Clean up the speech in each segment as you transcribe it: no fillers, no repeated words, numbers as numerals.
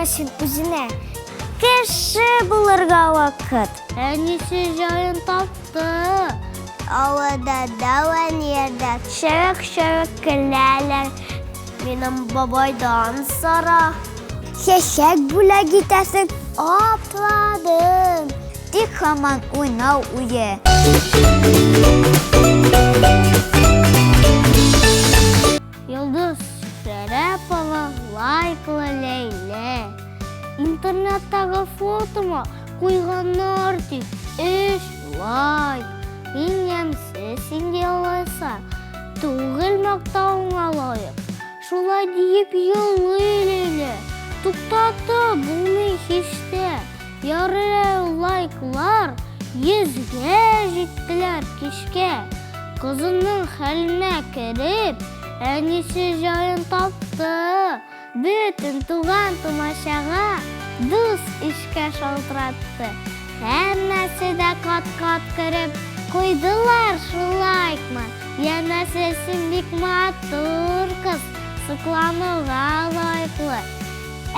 тимәсен үзенә. Кеше булырга вакыт. Әнисе жайын тапты. Авада даван ердә шәвек көләләр. Минем бабайдан сара. Чәчәк бүләк итәсең, апладым. Тик һаман уйнау уе. Йолдыз Шәрәпова лайклы Ләйлә. Интернеттагы фотома куйганнар тик 3 лайк. Мин ямсыз инде алайса, түгел мактауыңа лайык. Шулай диеп елый Ләйлә. Туктатты булмый һичтә. Ярый лайклар 100-гә җиттеләр кичкә. Кызының хәленә кереп, әнисе жайын тапты. Бөтен туган тумачага дус ишкә шалтыратты. Һәммәсе дә кат-кат кереп куйдылар шулайкмы. Янәсе син бик матур кыз, соклануга лайклы.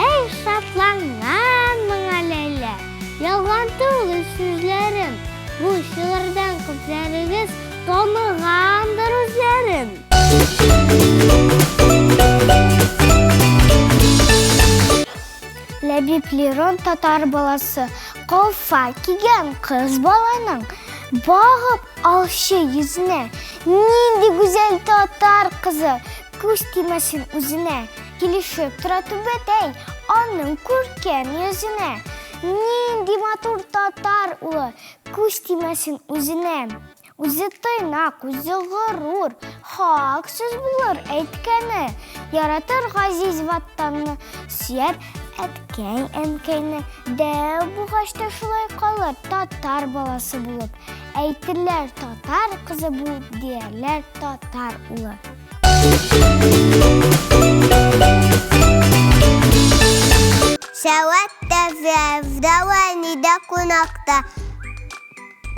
Эй, шатланган моңа Ләйлә, ялган түгел сүзләрем. Бу шигырьдән күпләрегез таныгандыр үзләрен. Ләбиб Лерон татар баласы, калфа кигән кыз баланың багып алчы йөзенә. Нинди гүзәл татар кызы, күз тимәсен үзенә. Килешеп тора түбәтәй, аның күркәм йөзенә. Нинди матур татар улы, күз тимәсен үзенә. Үзе тыйнак, үзе горур, хак сүз булыр әйткәне. Яратыр газиз ватанны, сөяр әткәй әнкәйне. Дә бугачта шулай калыр, татар баласы булып. Әйтерләр татар кызы булып, диярләр татар улы. Сәвәттә фәвдәвәни дә кунакта.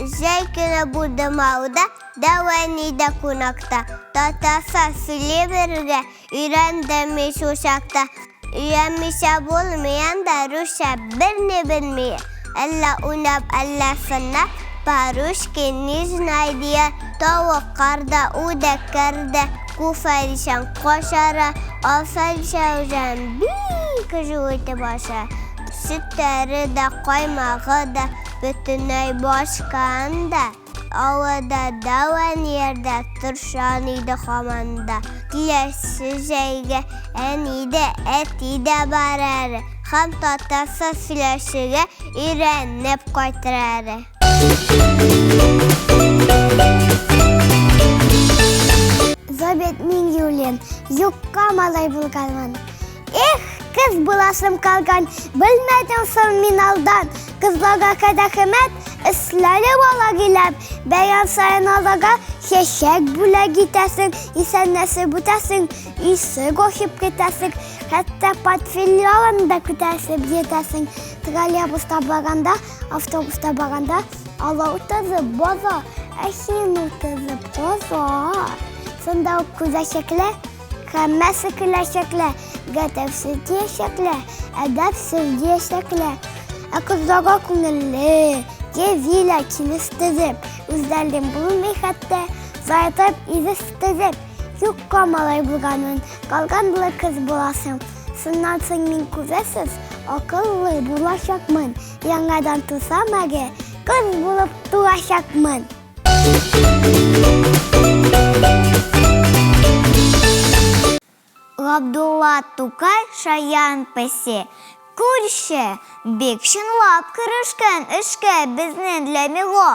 Зәйкенә будымауда, дәвәни дә кунакта. Татафа филибергә, өйрәндәме шушакта. Өйрәнмичә булмыян да русча берне белмие. Әллә уйнап, әллә фыннап, парушки не знайдия. Тавык карда уйда керде, куфәришән кошара. Афәришә үзән бик жуйты баша. Sütləri də, qaymağı da, bütünəy başqanda. Avada davan yerdə, turşan idi xamanda. Diləsiz əygə, əni də, əti də bararı. Xam tatafı filəşigə, irənib qaytırarı. Zabet min Юлен, юкка малай булганман. Кыз буласым калган, белмәдем соң мин алдан. Кызларга кадәхмәт, эсләре бала гиләп. Бәян сайын алага, чәчәк бүләк итәсең, исәннәсе бүтәсең, исе гошып кетәсең. Хәтта портфель да күтәсеп җитәсең. Троллейбуста барганда, автобуста барганда, ала утызып база, әсин утызып база. Сонда ук күзәчәкләр, һәммәсе көләчәкләр. Гәдәпсез дияшәкләр, әдәпсез дияшәкләр. Ә кызларга күңелле, җәвилә килештезеп, үзләрен булмый хәтта, зайтып изестезеп. Юкка малай булганмын, калган булыр кыз буласың. Сыннан соң мин күзәсез, акыллы булачакмын. Яңадан тусам әгәр, кыз булып туачакмын. Габдулла Тукай шаян песе. Күрше, бик чынлап керешкән эшкә безнең Ләмиго.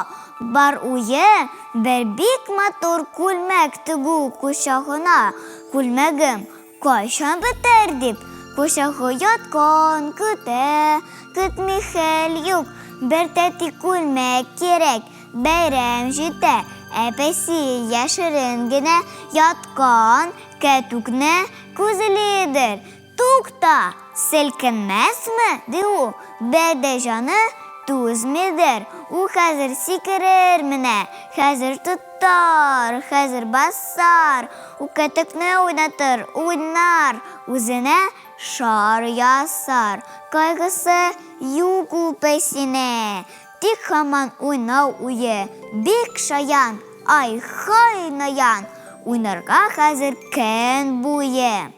Бар уе, бер бик матур күлмәк тегү кушагына. Күлмәгем кайчан бетәр дип, кушагы яткан көтә. Көтми хәл юк, бер тәти күлмәк кирәк. Бәйрәм җитә, әпәсе яшерен генә яткан кәтүкне күзледер. Тукта, селкенмәсме, ди у, бәдәҗаны түзмедер. У хәзер сикерер менә, хәзер тар, хәзер басар, үкәтекне уйнатыр, уйнар, үзенә шар ясар. Кайгысы юк ул пәйсенә, тик һаман уйнау уе, бик шаян, ай-һай наян, уйнарга хәзер көн буе.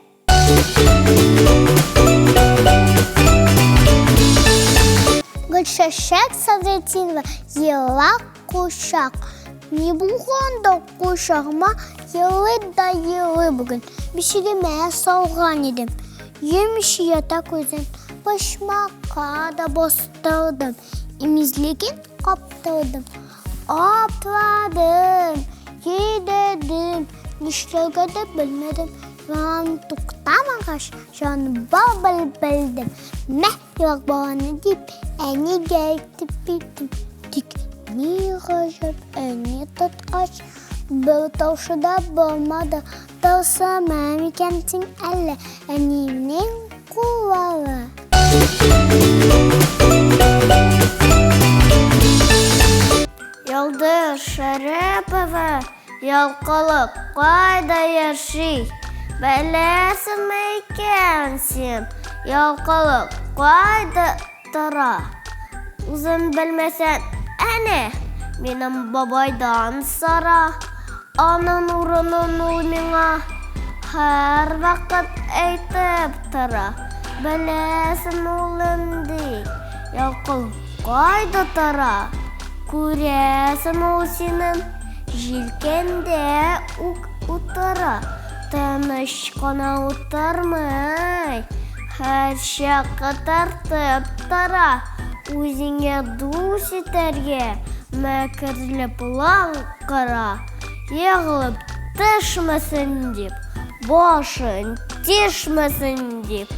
Гөлшәшәк Савретинова ела кушак. Не булганда кушагыма елы да елы бүген. Бишегемә салган идем. Емеш ята күзен, башмакка да бастырдым. Имизлеген каптырдым. Апладым, йедедім, нишләргә дә белмәдем. Жан туктамагач, жан бабыл-білдім. Мә, елак баланы дип, әнигә әйтеп биттем. Тик ни ғажап, әне тоткач, бір таушыда болмады. Таусама микәнсең әлі, әнемнең кулары. Йолдыз Шәрәпова, ялкылык кайда яши? Беләсеңме икән син, ялкылык кайда тора? Үзең белмәсәң, әнә, минем бабайдан сора. Аның урынын ул миңа һәр вакыт әйтеп тора. Беләсең улым ди, ялкылык кайда тора? Күрәсең ул синең җилкәндә үк утыра. Тыныч кына утырмый, һәр чакта тартып тора. Үзеңә дус итәргә мәкерле план кыра. Егылып төшмәсен дип, башын тишмәсен дип,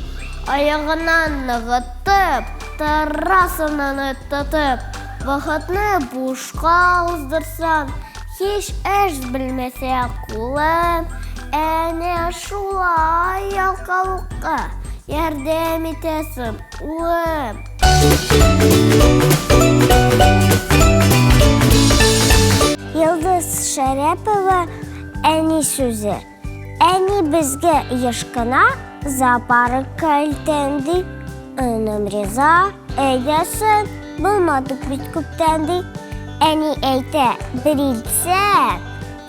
аягынан ныгытып, тарасынан тотып, вакытны бушка уздырсам, һич эш белмәсә кулым, әнә шулай ялкаулыкка ярдәм итәсем улым. Йолдыз Шәрәпова әни сүзе. Әни безгә еш кына зоопаркка илтәнди. Өнем риза, әйдәсен, булмадык бит күптән ди. Әни әйтә, бер илтсәң,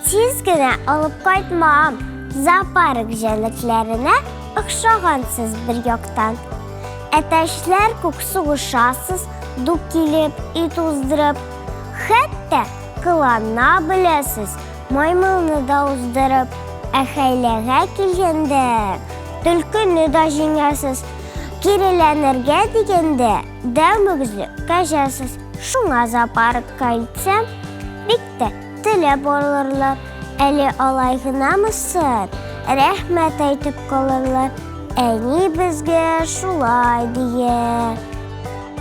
тиз генә алып кайтмам. Зоопарк җәнлекләренә охшагансыз бер яктан. Әтәчләр күк сугышасыз, дук килеп, ит уздырып. Хәтта кылана беләсез, маймылны да уздырып. Ә хәйләгә килгәндә, төлкене дә җиңәсез. Киреләнергә дигәндә, дәүмегезле кәҗәсез. Шуңа зоопаркка илтсәм, бик тә теләп алырлар. Әле алай гынамысын, рәхмәт әйтеп калырлар. Әни безгә шулай дия.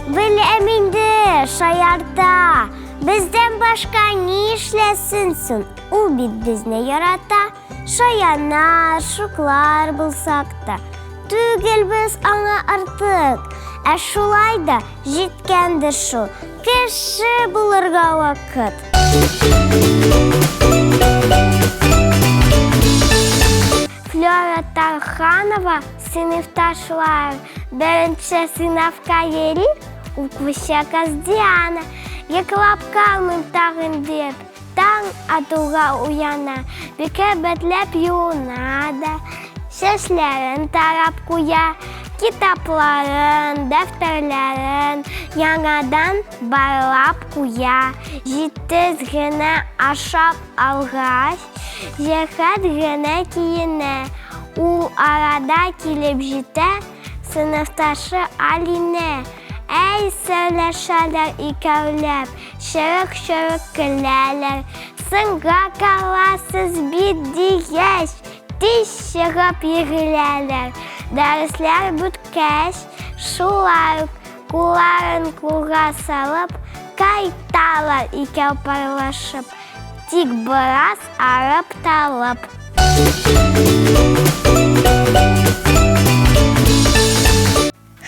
Беләм инде, шаярта. Бездән башка ни эшләсен соң? Ул бит безне ярата. Шаянар, шуклар булсак та, түгел без аңа артык. Ә шулай да җиткәндер шул, кеше булырга вакыт. Флора Тарханова, сыйныфташлар, беренче сыйныфка йөри, укучы кыз Диана. Йоклап калмыйм тагын дип, таң атуга уяна, бикә бәтләп юына да, чәчләрен тарап куя, китапларын, дәфтәрләрен яңадан барлап куя. Җитез генә ашап алгач, җәһәт генә киенә. Ул арада килеп җитә сыйныфташы Алинә. Әй, сөйләшәләр икәүләп, чырык-чырык көләләр. Сынга каласыз бит дигәч, тиз чыгып йөриләр. Дәресләр беткәч, шулай кулларын кулга салып, кайталар икәү парлашып, тик бераз арып талып.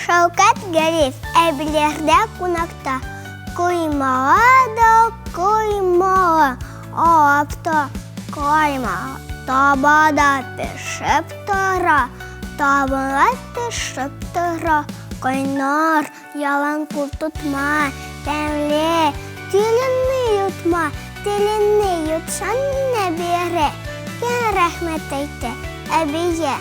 Шәүкәт Гариф әбиләрдә кунакта. Коймага да коймага, Apta koyma, tabada pişip tura, tabına pişip tura. Kaynar, yalan kul tutma, demli, dilini yutma, dilini yutsan ne biri. Gel rahmet eyle, abiye.